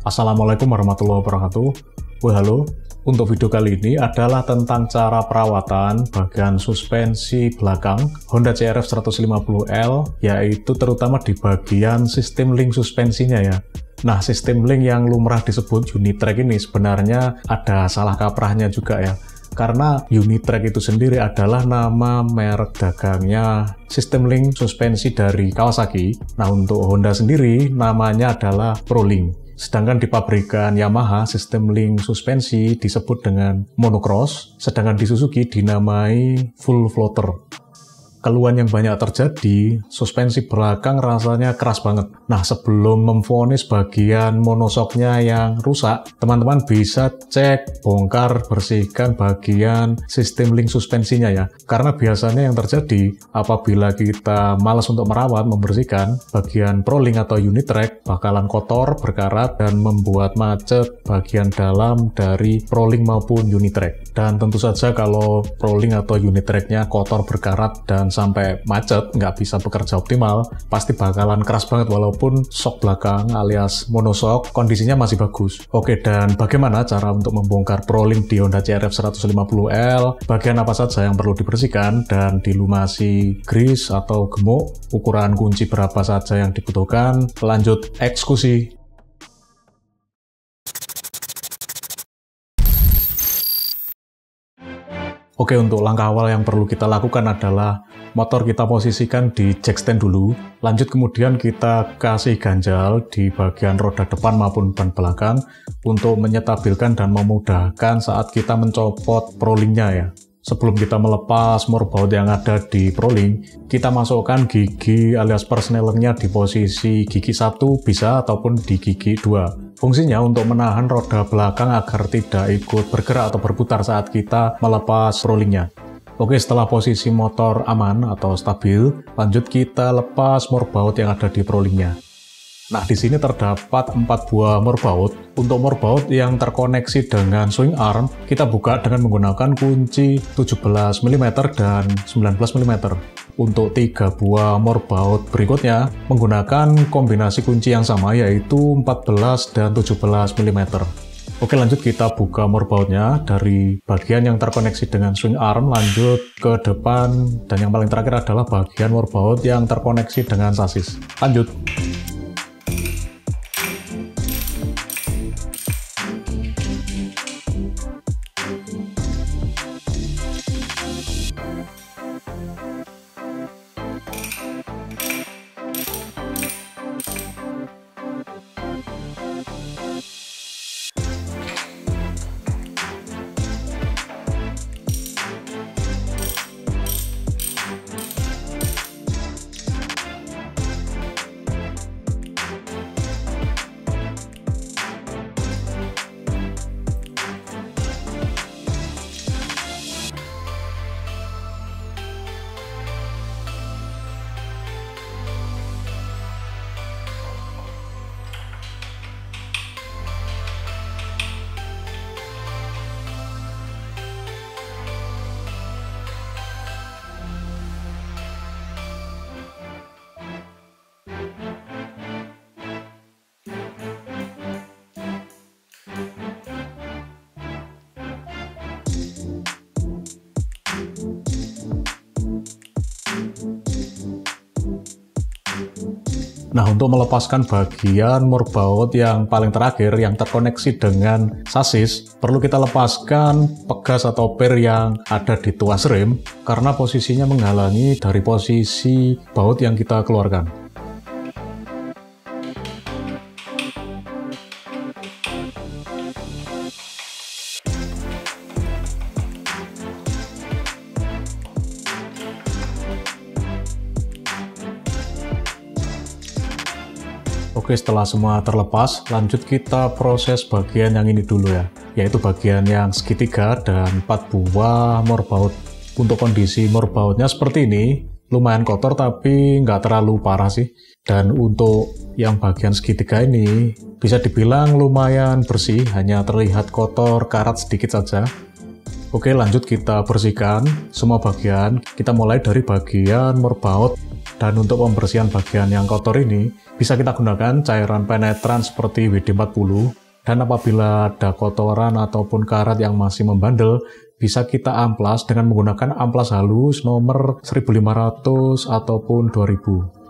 Assalamualaikum warahmatullahi wabarakatuh. Halo, untuk video kali ini adalah tentang cara perawatan bagian suspensi belakang Honda CR-V 150L, yaitu terutama di bagian sistem link suspensinya ya. Nah, sistem link yang lumrah disebut Unitrack ini sebenarnya ada salah kaprahnya juga ya. Karena Unitrack itu sendiri adalah nama merek dagangnya sistem link suspensi dari Kawasaki. Nah, untuk Honda sendiri namanya adalah ProLink. Sedangkan di pabrikan Yamaha, sistem link suspensi disebut dengan monocross, sedangkan di Suzuki dinamai full floater. Keluhan yang banyak terjadi, suspensi belakang rasanya keras banget. Nah, sebelum memvonis bagian monoshocknya yang rusak, teman-teman bisa cek, bongkar, bersihkan bagian sistem link suspensinya ya. Karena biasanya yang terjadi, apabila kita malas untuk merawat, membersihkan, bagian ProLink atau Unitrack bakalan kotor, berkarat, dan membuat macet bagian dalam dari ProLink maupun Unitrack. Dan tentu saja kalau ProLink atau Unitrack-nya kotor, berkarat, dan sampai macet, nggak bisa bekerja optimal, pasti bakalan keras banget walaupun shock belakang alias monoshock kondisinya masih bagus. Oke, dan bagaimana cara untuk membongkar ProLink di Honda CR-V 150L? Bagian apa saja yang perlu dibersihkan dan dilumasi grease atau gemuk? Ukuran kunci berapa saja yang dibutuhkan? Lanjut eksekusi. Oke, untuk langkah awal yang perlu kita lakukan adalah motor kita posisikan di jack stand dulu, lanjut kemudian kita kasih ganjal di bagian roda depan maupun ban belakang untuk menyetabilkan dan memudahkan saat kita mencopot ProLink-nya ya. Sebelum kita melepas moorbaut yang ada di ProLink, kita masukkan gigi alias persnelingnya di posisi gigi 1 bisa ataupun di gigi 2. Fungsinya untuk menahan roda belakang agar tidak ikut bergerak atau berputar saat kita melepas ProLink-nya. Oke, setelah posisi motor aman atau stabil, lanjut kita lepas moorbaut yang ada di ProLink-nya. Nah, di sini terdapat 4 buah moorbaut. Untuk moorbaut yang terkoneksi dengan swing arm, kita buka dengan menggunakan kunci 17 mm dan 19 mm. Untuk 3 buah moorbaut berikutnya, menggunakan kombinasi kunci yang sama yaitu 14 dan 17 mm. Oke, lanjut kita buka moorbautnya dari bagian yang terkoneksi dengan swing arm, lanjut ke depan, dan yang paling terakhir adalah bagian moorbaut yang terkoneksi dengan sasis. Lanjut. Nah, untuk melepaskan bagian moorbaut yang paling terakhir yang terkoneksi dengan sasis, perlu kita lepaskan pegas atau per yang ada di tuas rem karena posisinya menghalangi dari posisi baut yang kita keluarkan. Oke, setelah semua terlepas, lanjut kita proses bagian yang ini dulu ya, yaitu bagian yang segitiga dan 4 buah moorbaut. Untuk kondisi moorbautnya seperti ini, lumayan kotor tapi nggak terlalu parah sih. Dan untuk yang bagian segitiga ini, bisa dibilang lumayan bersih, hanya terlihat kotor, karat sedikit saja. Oke, lanjut kita bersihkan semua bagian. Kita mulai dari bagian moorbaut. Dan untuk pembersihan bagian yang kotor ini, bisa kita gunakan cairan penetran seperti WD-40. Dan apabila ada kotoran ataupun karat yang masih membandel, bisa kita amplas dengan menggunakan amplas halus nomor 1500 ataupun 2000.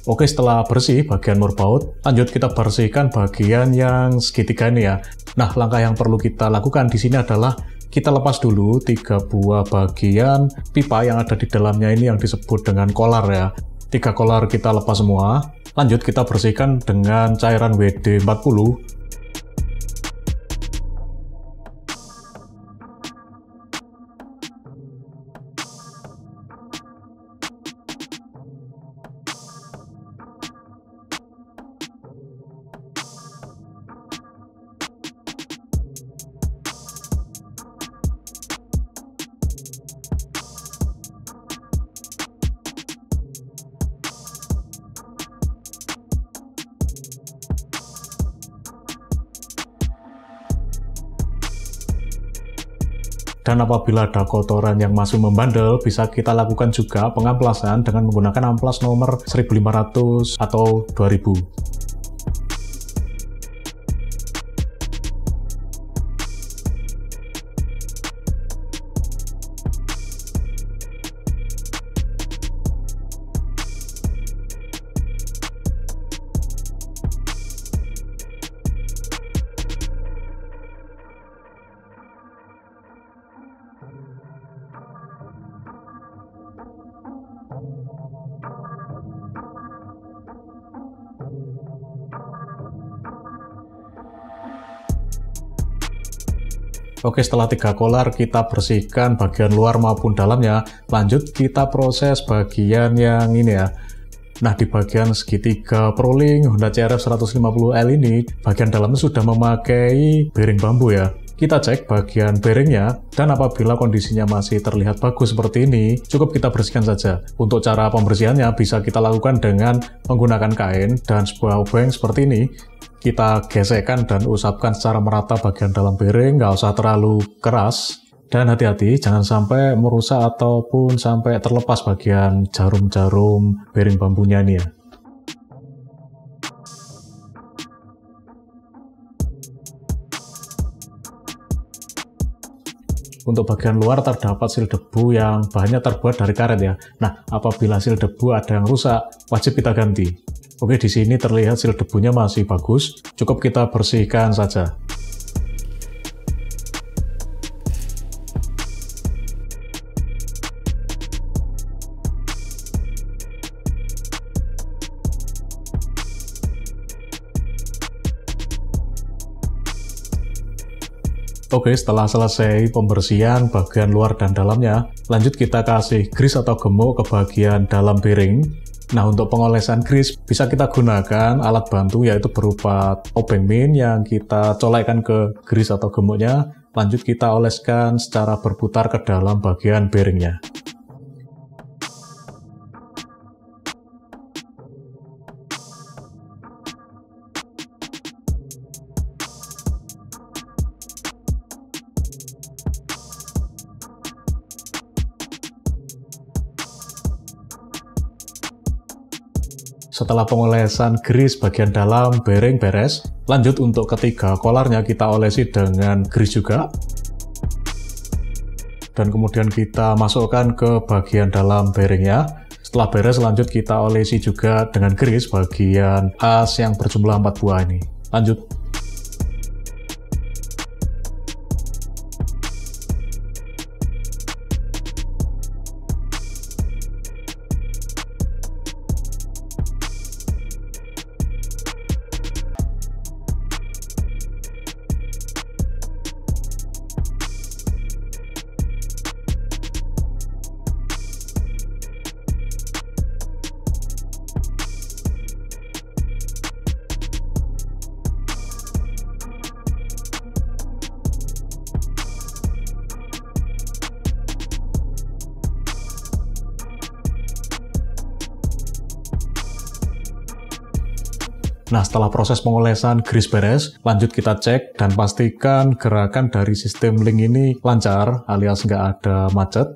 Oke, setelah bersih bagian murbaut, lanjut kita bersihkan bagian yang segitiga ini ya. Nah, langkah yang perlu kita lakukan di sini adalah kita lepas dulu 3 buah bagian pipa yang ada di dalamnya ini yang disebut dengan kolar ya. 3 kolar kita lepas semua. Lanjut kita bersihkan dengan cairan WD-40. Dan apabila ada kotoran yang masih membandel, bisa kita lakukan juga pengamplasan dengan menggunakan amplas nomor 1500 atau 2000. Oke, setelah 3 kolar kita bersihkan bagian luar maupun dalamnya. Lanjut kita proses bagian yang ini ya. Nah, di bagian segitiga Prolink Honda CRF 150L ini, bagian dalamnya sudah memakai bearing bambu ya. Kita cek bagian bearingnya, dan apabila kondisinya masih terlihat bagus seperti ini, cukup kita bersihkan saja. Untuk cara pembersihannya bisa kita lakukan dengan menggunakan kain dan sebuah obeng seperti ini. Kita gesekkan dan usapkan secara merata bagian dalam bearing, nggak usah terlalu keras. Dan hati-hati, jangan sampai merusak ataupun sampai terlepas bagian jarum-jarum bearing bambunya ini ya. Untuk bagian luar terdapat sil debu yang bahannya terbuat dari karet ya. Nah, apabila sil debu ada yang rusak, wajib kita ganti. Oke, di sini terlihat sil debunya masih bagus, cukup kita bersihkan saja. Oke, setelah selesai pembersihan bagian luar dan dalamnya, lanjut kita kasih grease atau gemuk ke bagian dalam bearing. Nah, untuk pengolesan grease bisa kita gunakan alat bantu yaitu berupa obeng min yang kita colekkan ke grease atau gemuknya. Lanjut kita oleskan secara berputar ke dalam bagian bearingnya. Setelah pengolesan grease bagian dalam bearing beres, lanjut untuk ketiga kolarnya kita olesi dengan grease juga. Dan kemudian kita masukkan ke bagian dalam bearingnya. Setelah beres, lanjut kita olesi juga dengan grease bagian as yang berjumlah 4 buah ini. Lanjut. Nah, setelah proses pengolesan grease beres, lanjut kita cek dan pastikan gerakan dari sistem link ini lancar alias nggak ada macet.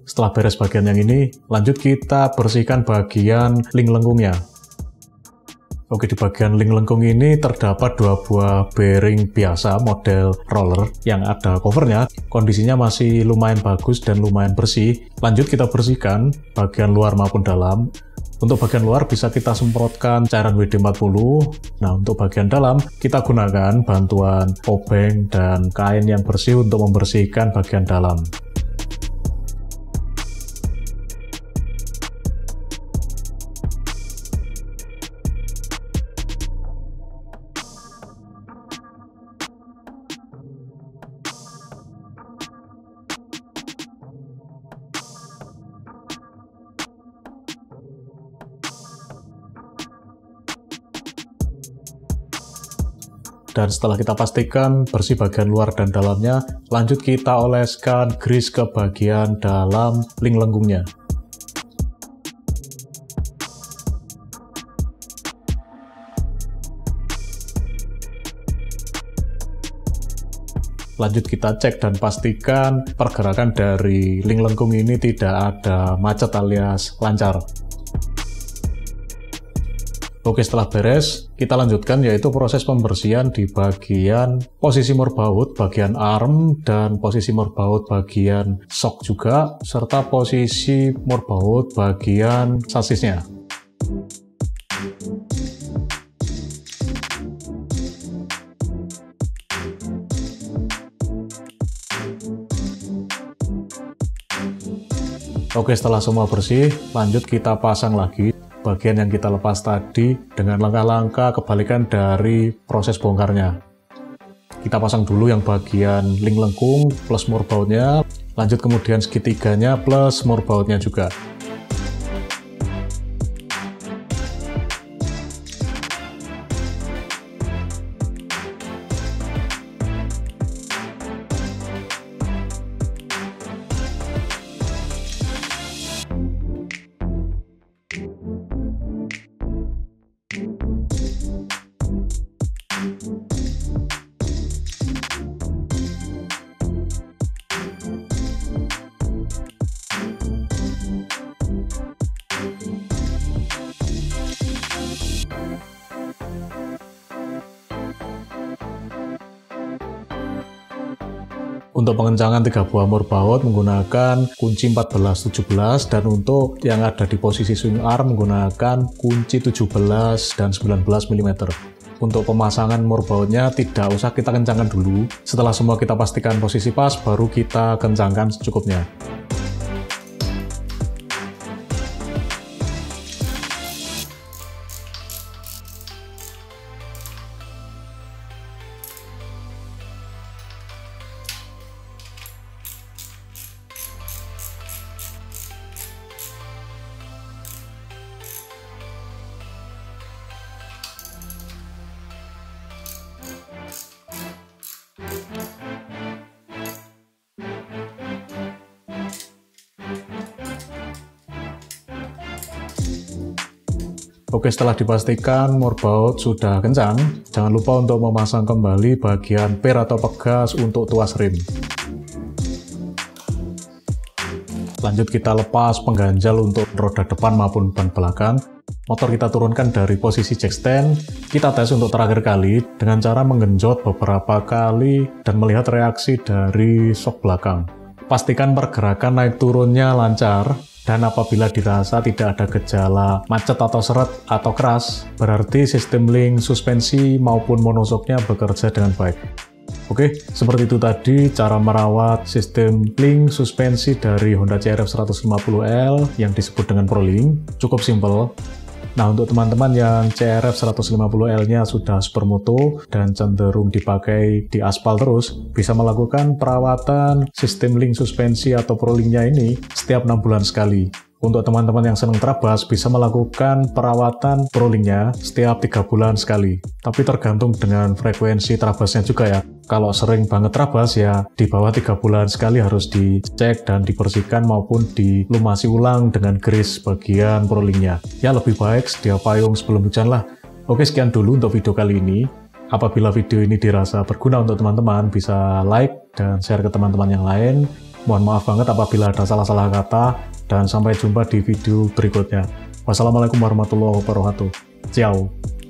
Setelah beres bagian yang ini, lanjut kita bersihkan bagian link lengkungnya. Oke, di bagian link lengkung ini terdapat 2 buah bearing biasa model roller yang ada covernya. Kondisinya masih lumayan bagus dan lumayan bersih. Lanjut kita bersihkan bagian luar maupun dalam. Untuk bagian luar bisa kita semprotkan cairan WD-40. Nah, untuk bagian dalam kita gunakan bantuan obeng dan kain yang bersih untuk membersihkan bagian dalam. Dan setelah kita pastikan bersih bagian luar dan dalamnya, lanjut kita oleskan grease ke bagian dalam link lengkungnya. Lanjut kita cek dan pastikan pergerakan dari link lengkung ini tidak ada macet alias lancar. Oke, setelah beres, kita lanjutkan yaitu proses pembersihan di bagian posisi murbaut, bagian arm, dan posisi murbaut bagian shock juga, serta posisi murbaut bagian sasisnya. Oke, setelah semua bersih, lanjut kita pasang lagi bagian yang kita lepas tadi dengan langkah-langkah kebalikan dari proses bongkarnya. Kita pasang dulu yang bagian link lengkung plus murbautnya, lanjut kemudian segitiganya plus murbautnya juga. Untuk pengencangan 3 buah murbaut menggunakan kunci 14-17, dan untuk yang ada di posisi swing arm menggunakan kunci 17 dan 19 mm. Untuk pemasangan murbautnya tidak usah kita kencangkan dulu. Setelah semua kita pastikan posisi pas, baru kita kencangkan secukupnya. Oke, setelah dipastikan moorbout sudah kencang, jangan lupa untuk memasang kembali bagian per atau pegas untuk tuas rim. Lanjut kita lepas pengganjal untuk roda depan maupun ban belakang. Motor kita turunkan dari posisi jack stand. Kita tes untuk terakhir kali dengan cara menggenjot beberapa kali dan melihat reaksi dari sok belakang. Pastikan pergerakan naik turunnya lancar, dan apabila dirasa tidak ada gejala macet atau seret atau keras, berarti sistem link suspensi maupun monoshocknya bekerja dengan baik. Oke, seperti itu tadi cara merawat sistem link suspensi dari Honda CR-V 150L yang disebut dengan ProLink. Cukup simple. Nah, untuk teman-teman yang CR-V 150L-nya sudah supermoto dan cenderung dipakai di aspal terus, bisa melakukan perawatan sistem link suspensi atau ProLink-nya ini setiap 6 bulan sekali. Untuk teman-teman yang senang terabas, bisa melakukan perawatan ProLink-nya setiap 3 bulan sekali. Tapi tergantung dengan frekuensi terabasnya juga ya. Kalau sering banget terabas ya di bawah 3 bulan sekali harus dicek dan dibersihkan maupun dilumasi ulang dengan grease bagian ProLink-nya. Ya lebih baik sedia payung sebelum hujan lah. Oke, sekian dulu untuk video kali ini. Apabila video ini dirasa berguna untuk teman-teman, bisa like dan share ke teman-teman yang lain. Mohon maaf banget apabila ada salah-salah kata, dan sampai jumpa di video berikutnya. Wassalamualaikum warahmatullahi wabarakatuh. Ciao.